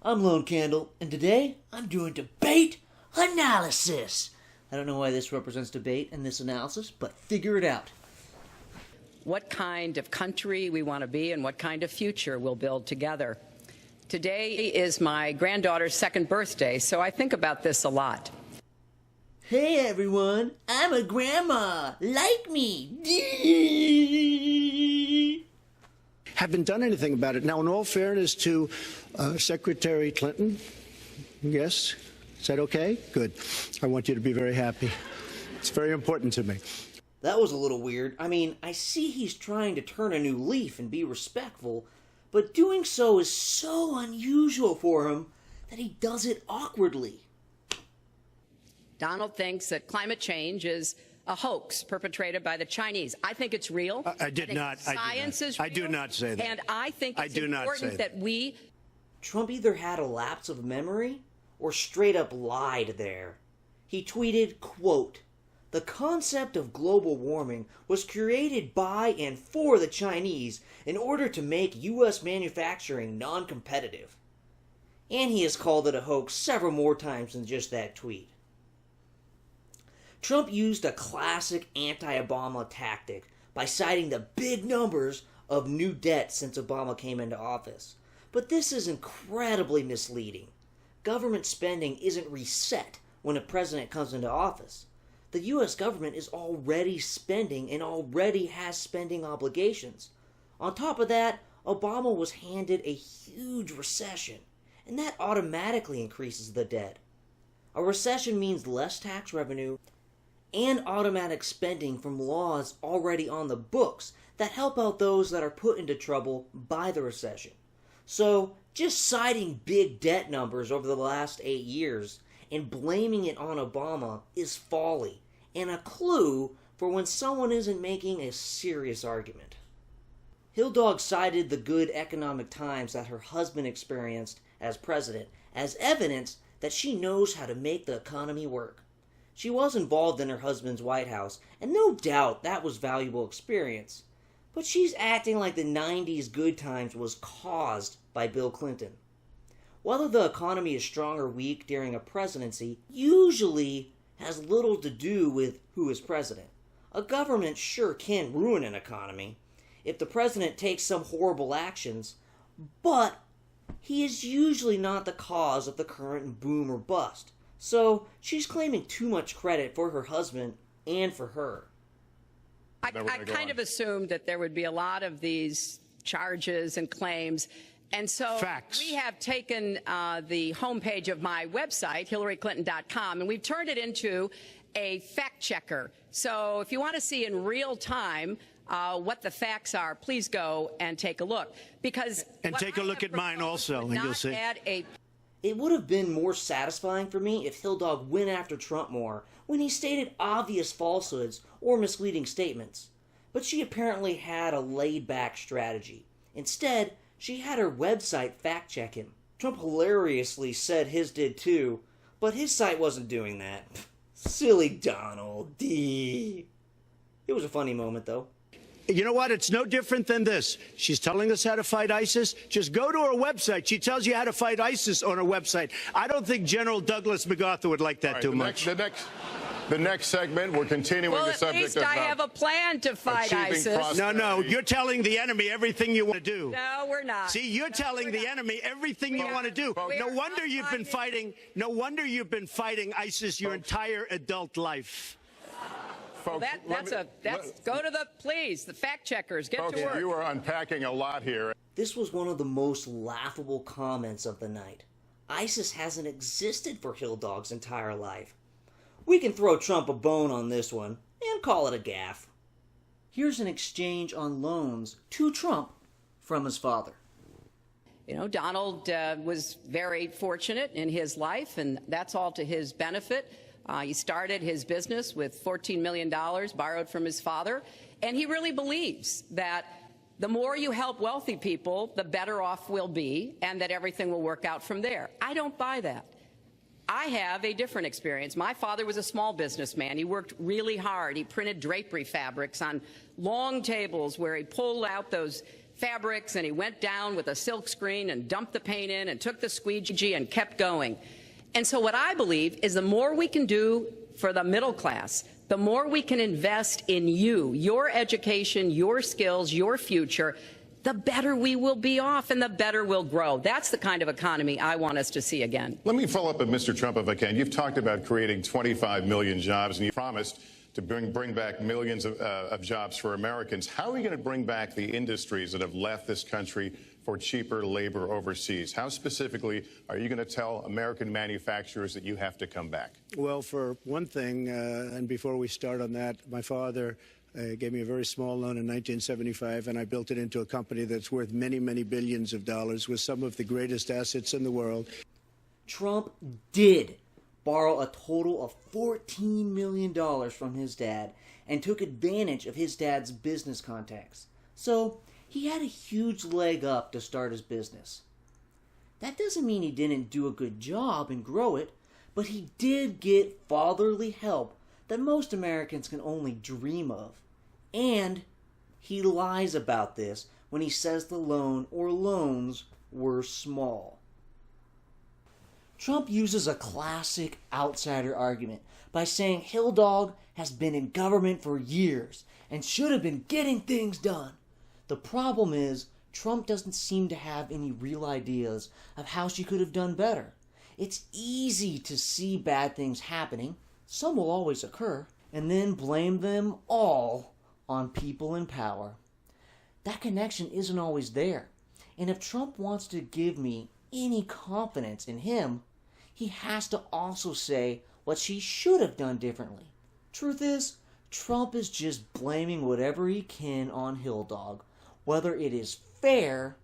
I'm Lone Candle, and today I'm doing debate analysis. I don't know why this represents debate and this analysis, but figure it out. What kind of country we want to be and what kind of future we'll build together. Today is my granddaughter's second birthday, so I think about this a lot. Hey everyone, I'm a grandma, like me. Haven't done anything about it. Now, in all fairness to Secretary Clinton, yes, is that okay? Good. I want you to be very happy. It's very important to me. That was a little weird. I mean, I see he's trying to turn a new leaf and be respectful, but doing so is so unusual for him that he does it awkwardly. Donald thinks that climate change is a hoax perpetrated by the Chinese. I think it's real. I did not. Science is real. I do not say that. And I think it's important that we... Trump either had a lapse of memory or straight up lied there. He tweeted, quote, "The concept of global warming was created by and for the Chinese in order to make U.S. manufacturing non-competitive." And he has called it a hoax several more times than just that tweet. Trump used a classic anti-Obama tactic by citing the big numbers of new debt since Obama came into office. But this is incredibly misleading. Government spending isn't reset when a president comes into office. The U.S. government is already spending and already has spending obligations. On top of that, Obama was handed a huge recession, and that automatically increases the debt. A recession means less tax revenue and automatic spending from laws already on the books that help out those that are put into trouble by the recession. So, just citing big debt numbers over the last 8 years and blaming it on Obama is folly and a clue for when someone isn't making a serious argument. Hilldog cited the good economic times that her husband experienced as president as evidence that she knows how to make the economy work. She was involved in her husband's White House, and no doubt that was valuable experience. But she's acting like the 90s good times was caused by Bill Clinton. Whether the economy is strong or weak during a presidency usually has little to do with who is president. A government sure can ruin an economy if the president takes some horrible actions, but he is usually not the cause of the current boom or bust. So she's claiming too much credit for her husband and for her. I kind of assumed that there would be a lot of these charges and claims. And so Facts. We have taken the homepage of my website, HillaryClinton.com, and we've turned it into a fact checker. So if you want to see in real time what the facts are, please go and take a look. And take a look at mine also, and you'll see. It would have been more satisfying for me if Hilldog went after Trump more when he stated obvious falsehoods or misleading statements. But she apparently had a laid-back strategy. Instead, she had her website fact-check him. Trump hilariously said his did too, but his site wasn't doing that. Silly Donald. It was a funny moment, though. You know what? It's no different than this. She's telling us how to fight ISIS. Just go to her website. She tells you how to fight ISIS on her website. I don't think General Douglas MacArthur would like that too much. The next segment, we're continuing the subject of... Well, at least I have a plan to fight ISIS. No, you're telling the enemy everything you want to do. No, we're not. See, you're telling the enemy everything you want to do. No wonder you've been fighting. No wonder you've been fighting ISIS your entire adult life. Folks, go to the fact checkers. Get folks, to work. You are unpacking a lot here. This was one of the most laughable comments of the night. ISIS hasn't existed for Hilldog's entire life. We can throw Trump a bone on this one and call it a gaffe. Here's an exchange on loans to Trump from his father. You know, Donald was very fortunate in his life, and that's all to his benefit. He started his business with $14 million borrowed from his father, and he really believes that the more you help wealthy people, the better off we'll be, and that everything will work out from there. I don't buy that. I have a different experience. My father was a small businessman. He worked really hard. He printed drapery fabrics on long tables where he pulled out those fabrics, and he went down with a silk screen and dumped the paint in and took the squeegee and kept going. And so what I believe is the more we can do for the middle class, the more we can invest in you, your education, your skills, your future, the better we will be off and the better we'll grow. That's the kind of economy I want us to see again. Let me follow up with Mr. Trump if I can. You've talked about creating 25 million jobs, and you promised to bring back millions of jobs for Americans. How are we going to bring back the industries that have left this country for cheaper labor overseas? How specifically are you going to tell American manufacturers that you have to come back? Well, for one thing, and before we start on that, my father gave me a very small loan in 1975, and I built it into a company that's worth many, many billions of dollars with some of the greatest assets in the world. Trump did borrow a total of $14 million from his dad and took advantage of his dad's business contacts. So he had a huge leg up to start his business. That doesn't mean he didn't do a good job and grow it, but he did get fatherly help that most Americans can only dream of. And he lies about this when he says the loan or loans were small. Trump uses a classic outsider argument by saying Hill Dog has been in government for years and should have been getting things done. The problem is, Trump doesn't seem to have any real ideas of how she could have done better. It's easy to see bad things happening, some will always occur, and then blame them all on people in power. That connection isn't always there, and if Trump wants to give me any confidence in him, he has to also say what she should have done differently. Truth is, Trump is just blaming whatever he can on Hill Dog, whether it is fair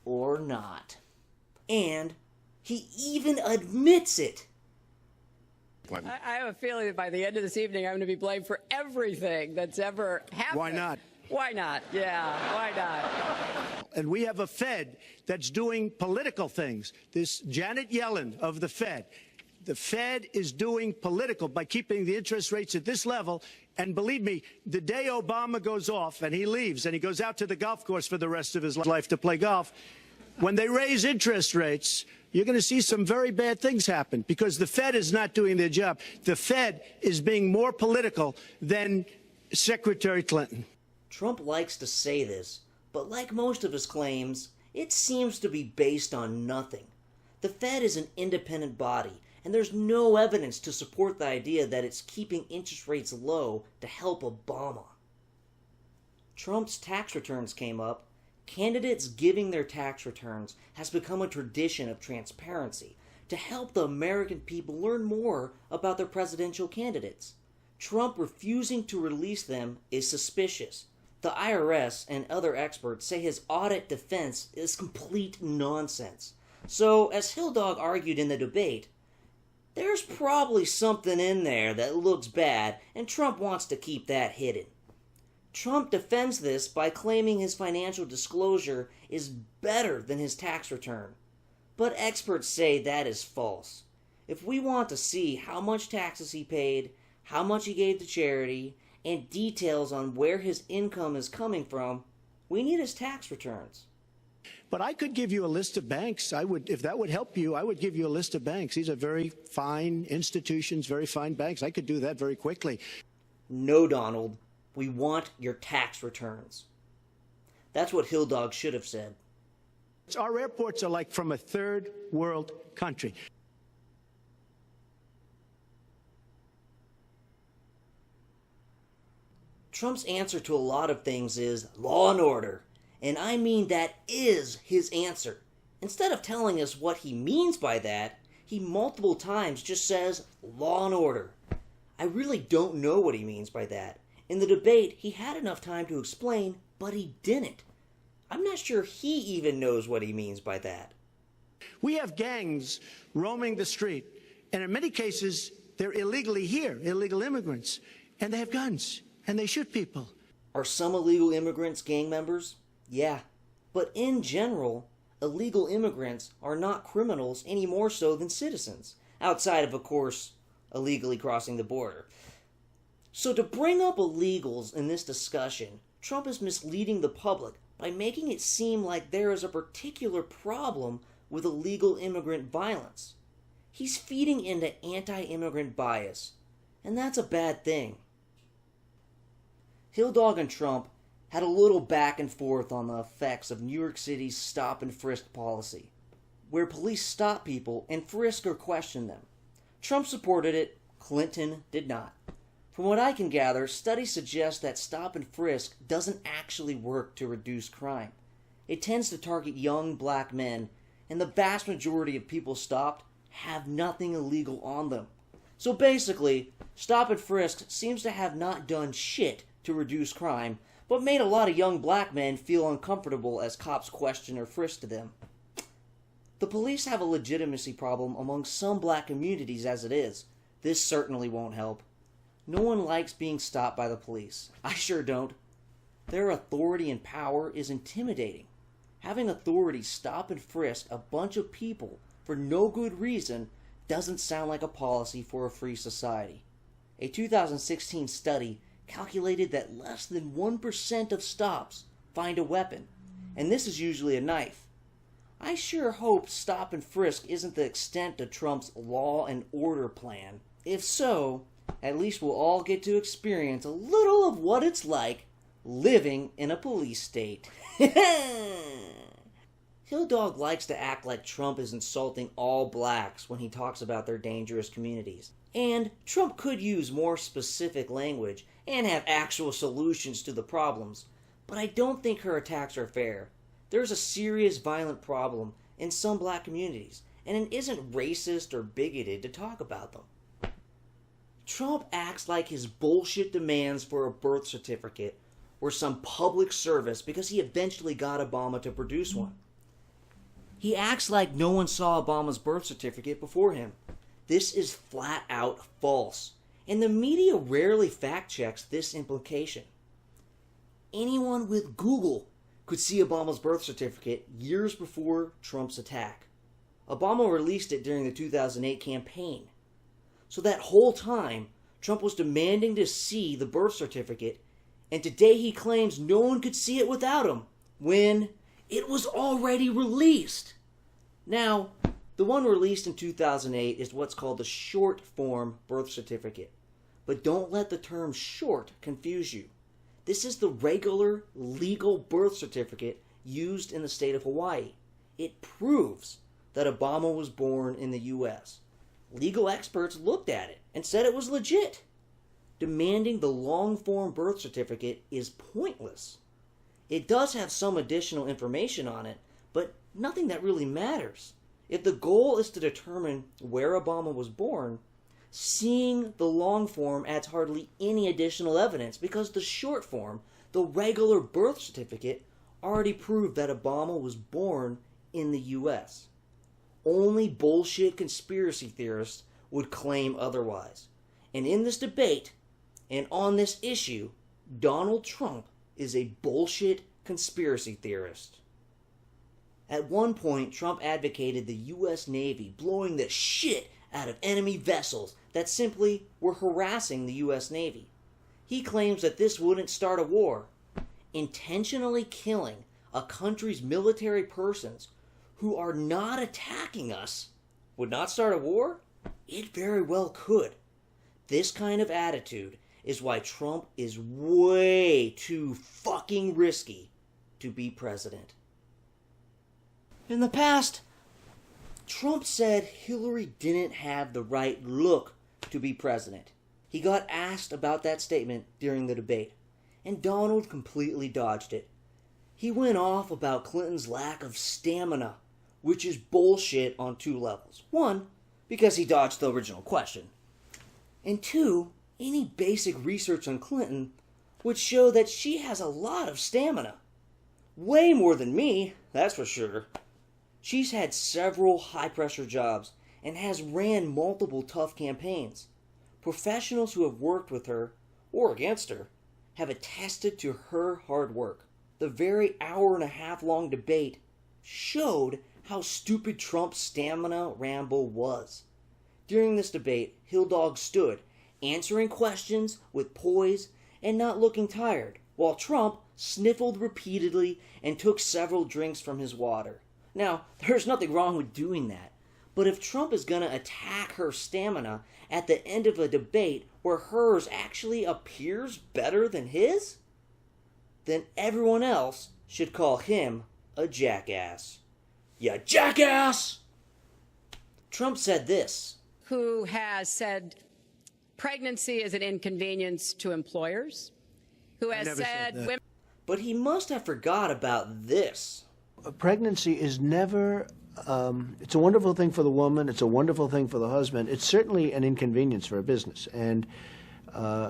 or not. And he even admits it. I have a feeling that by the end of this evening, I'm going to be blamed for everything that's ever happened. Why not? Why not? Yeah, why not? And we have a Fed that's doing political things. This Janet Yellen of the Fed is doing political by keeping the interest rates at this level. And believe me, the day Obama goes off and he leaves and he goes out to the golf course for the rest of his life to play golf, when they raise interest rates, you're going to see some very bad things happen because the Fed is not doing their job. The Fed is being more political than Secretary Clinton. Trump likes to say this, but like most of his claims, it seems to be based on nothing. The Fed is an independent body, and there's no evidence to support the idea that it's keeping interest rates low to help Obama. Trump's tax returns came up. Candidates giving their tax returns has become a tradition of transparency to help the American people learn more about their presidential candidates. Trump refusing to release them is suspicious. The IRS and other experts say his audit defense is complete nonsense. So, as Hill Dog argued in the debate, there's probably something in there that looks bad, and Trump wants to keep that hidden. Trump defends this by claiming his financial disclosure is better than his tax return. But experts say that is false. If we want to see how much taxes he paid, how much he gave to charity, and details on where his income is coming from, we need his tax returns. But I could give you a list of banks. If that would help you, I would give you a list of banks. These are very fine institutions, very fine banks. I could do that very quickly. No, Donald. We want your tax returns. That's what Hill Dog should have said. Our airports are like from a third world country. Trump's answer to a lot of things is law and order. And I mean that is his answer. Instead of telling us what he means by that, he multiple times just says law and order. I really don't know what he means by that. In the debate, he had enough time to explain, but he didn't. I'm not sure he even knows what he means by that. We have gangs roaming the street, and in many cases, they're illegally here, illegal immigrants, and they have guns, and they shoot people. Are some illegal immigrants gang members? Yeah. But in general, illegal immigrants are not criminals any more so than citizens, outside of course, illegally crossing the border. So to bring up illegals in this discussion, Trump is misleading the public by making it seem like there is a particular problem with illegal immigrant violence. He's feeding into anti-immigrant bias, and that's a bad thing. Hilldog and Trump had a little back and forth on the effects of New York City's stop and frisk policy, where police stop people and frisk or question them. Trump supported it, Clinton did not. From what I can gather, studies suggest that stop and frisk doesn't actually work to reduce crime. It tends to target young black men, and the vast majority of people stopped have nothing illegal on them. So basically, stop and frisk seems to have not done shit to reduce crime, but made a lot of young black men feel uncomfortable as cops question or frisk them. The police have a legitimacy problem among some black communities as it is. This certainly won't help. No one likes being stopped by the police. I sure don't. Their authority and power is intimidating. Having authorities stop and frisk a bunch of people for no good reason doesn't sound like a policy for a free society. A 2016 study calculated that less than 1% of stops find a weapon, and this is usually a knife. I sure hope stop and frisk isn't the extent of Trump's law and order plan. If so, at least we'll all get to experience a little of what it's like living in a police state. Hilldog likes to act like Trump is insulting all blacks when he talks about their dangerous communities. And Trump could use more specific language and have actual solutions to the problems, but I don't think her attacks are fair. There's a serious violent problem in some black communities, and it isn't racist or bigoted to talk about them. Trump acts like his bullshit demands for a birth certificate were some public service because he eventually got Obama to produce one. He acts like no one saw Obama's birth certificate before him. This is flat out false, and the media rarely fact checks this implication. Anyone with Google could see Obama's birth certificate years before Trump's attack. Obama released it during the 2008 campaign. So that whole time, Trump was demanding to see the birth certificate, and today he claims no one could see it without him, when it was already released. Now, the one released in 2008 is what's called the short form birth certificate. But don't let the term short confuse you. This is the regular, legal birth certificate used in the state of Hawaii. It proves that Obama was born in the U.S. Legal experts looked at it and said it was legit. Demanding the long-form birth certificate is pointless. It does have some additional information on it, but nothing that really matters. If the goal is to determine where Obama was born, seeing the long form adds hardly any additional evidence because the short form, the regular birth certificate, already proved that Obama was born in the U.S. Only bullshit conspiracy theorists would claim otherwise. And in this debate, and on this issue, Donald Trump is a bullshit conspiracy theorist. At one point, Trump advocated the U.S. Navy blowing the shit out of enemy vessels that simply were harassing the U.S. Navy. He claims that this wouldn't start a war. Intentionally killing a country's military persons who are not attacking us would not start a war? It very well could. This kind of attitude is why Trump is way too fucking risky to be president. In the past, Trump said Hillary didn't have the right look to be president. He got asked about that statement during the debate, and Donald completely dodged it. He went off about Clinton's lack of stamina, which is bullshit on two levels. One, because he dodged the original question. And two, any basic research on Clinton would show that she has a lot of stamina. Way more than me, that's for sure. She's had several high-pressure jobs and has ran multiple tough campaigns. Professionals who have worked with her, or against her, have attested to her hard work. The very hour-and-a-half-long debate showed how stupid Trump's stamina ramble was. During this debate, Hilldog stood, answering questions with poise and not looking tired, while Trump sniffled repeatedly, and took several drinks from his water. Now, there's nothing wrong with doing that, but if Trump is going to attack her stamina at the end of a debate where hers actually appears better than his, then everyone else should call him a jackass. Ya jackass! Trump said this. Who has said pregnancy is an inconvenience to employers, who has said women. But he must have forgot about this. Pregnancy is never, it's a wonderful thing for the woman, it's a wonderful thing for the husband. It's certainly an inconvenience for a business. And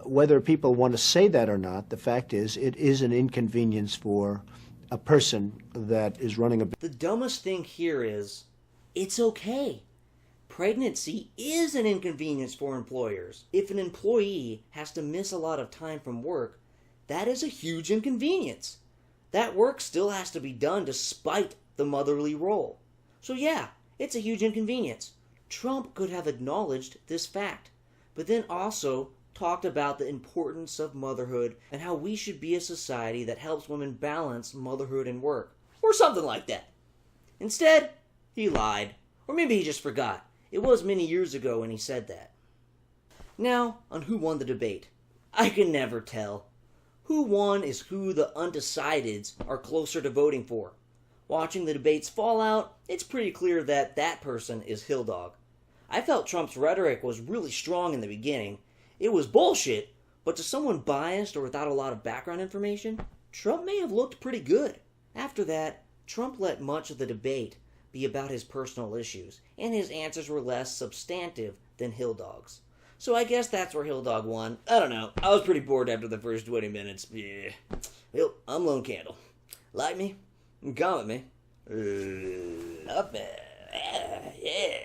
whether people want to say that or not, the fact is it is an inconvenience for a person that is running a business. The dumbest thing here is, it's okay. Pregnancy is an inconvenience for employers. If an employee has to miss a lot of time from work, that is a huge inconvenience. That work still has to be done despite the motherly role. So yeah, it's a huge inconvenience. Trump could have acknowledged this fact, but then also talked about the importance of motherhood and how we should be a society that helps women balance motherhood and work, or something like that. Instead, he lied, or maybe he just forgot. It was many years ago when he said that. Now, on who won the debate. I can never tell. Who won is who the undecideds are closer to voting for. Watching the debates fall out, it's pretty clear that that person is Hill Dog. I felt Trump's rhetoric was really strong in the beginning. It was bullshit, but to someone biased or without a lot of background information, Trump may have looked pretty good. After that, Trump let much of the debate be about his personal issues, and his answers were less substantive than Hill Dog's. So I guess that's where Hill Dog won. I don't know. I was pretty bored after the first 20 minutes. Yeah. Well, I'm Lone Candle. Like me? Comment me. Love me. Yeah.